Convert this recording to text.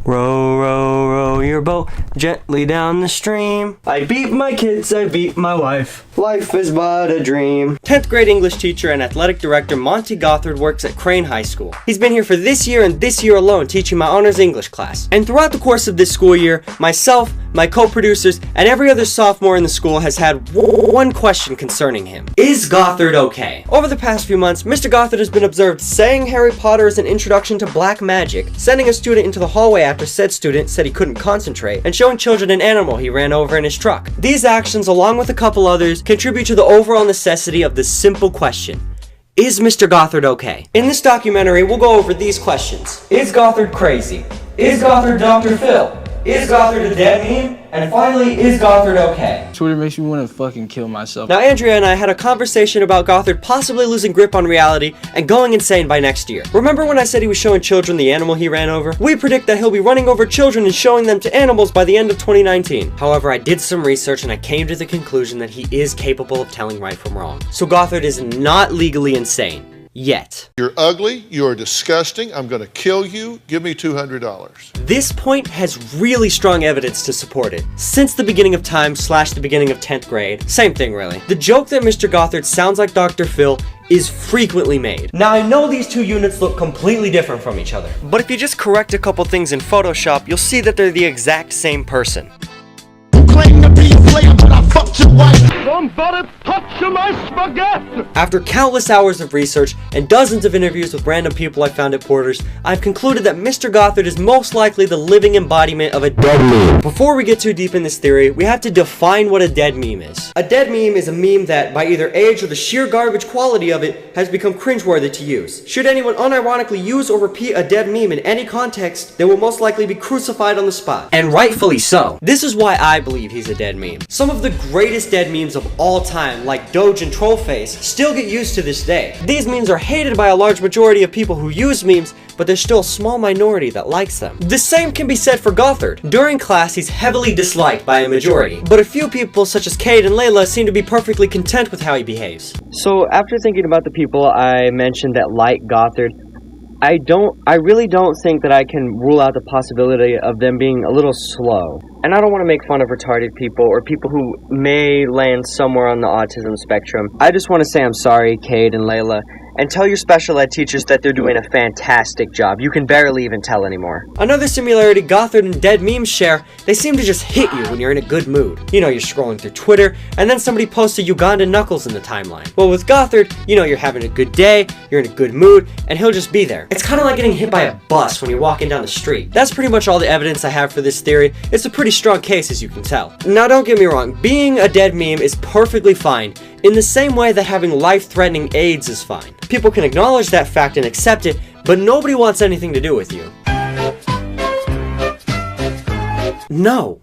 Row, row, row your boat gently down the stream. I beat my kids, I beat my wife. Life is but a dream. 10th grade English teacher and athletic director Monty Gothard works at Crane High School. He's been here for this year and this year alone teaching my honors English class. And throughout the course of this school year, myself, my co-producers, and every other sophomore in the school has had one question concerning him. Is Gothard okay? Over the past few months, Mr. Gothard has been observed saying Harry Potter is an introduction to black magic, sending a student into the hallway after said student said he couldn't concentrate, and showing children an animal he ran over in his truck. These actions, along with a couple others, contribute to the overall necessity of this simple question. Is Mr. Gothard okay? In this documentary, we'll go over these questions. Is Gothard crazy? Is Gothard Dr. Phil? Is Gothard a dead meme? And finally, is Gothard okay? Twitter makes me want to fucking kill myself. Now, Andrea and I had a conversation about Gothard possibly losing grip on reality and going insane by next year. Remember when I said he was showing children the animal he ran over? We predict that he'll be running over children and showing them to animals by the end of 2019. However, I did some research and I came to the conclusion that he is capable of telling right from wrong. So Gothard is not legally insane. Yet. You're ugly, you're disgusting, I'm gonna kill you, give me $200. This point has really strong evidence to support it. Since the beginning of time / the beginning of 10th grade, same thing really. The joke that Mr. Gothard sounds like Dr. Phil is frequently made. Now I know these two units look completely different from each other, but if you just correct a couple things in Photoshop, you'll see that they're the exact same person. Claim to be a player, but I fucked your wife. Somebody touch my spaghetti! After countless hours of research and dozens of interviews with random people I found at Porter's, I've concluded that Mr. Gothard is most likely the living embodiment of a dead meme. Before we get too deep in this theory, we have to define what a dead meme is. A dead meme is a meme that, by either age or the sheer garbage quality of it, has become cringeworthy to use. Should anyone unironically use or repeat a dead meme in any context, they will most likely be crucified on the spot. And rightfully so. This is why I believe he's a dead meme. Some of the greatest dead memes of all time, like Doge and Trollface, still get used to this day. These memes are hated by a large majority of people who use memes, but there's still a small minority that likes them. The same can be said for Gothard. During class, he's heavily disliked by a majority, but a few people such as Cade and Layla seem to be perfectly content with how he behaves. So after thinking about the people I mentioned that like Gothard, I really don't think that I can rule out the possibility of them being a little slow. And I don't want to make fun of retarded people or people who may land somewhere on the autism spectrum. I just want to say I'm sorry, Cade and Layla, and tell your special ed teachers that they're doing a fantastic job. You can barely even tell anymore. Another similarity Gothard and dead memes share, they seem to just hit you when you're in a good mood. You know, you're scrolling through Twitter, and then somebody posts a Ugandan Knuckles in the timeline. Well, with Gothard, you know you're having a good day, you're in a good mood, and he'll just be there. It's kind of like getting hit by a bus when you're walking down the street. That's pretty much all the evidence I have for this theory. It's a pretty strong case, as you can tell. Now, don't get me wrong, being a dead meme is perfectly fine, in the same way that having life-threatening AIDS is fine. People can acknowledge that fact and accept it, but nobody wants anything to do with you. No.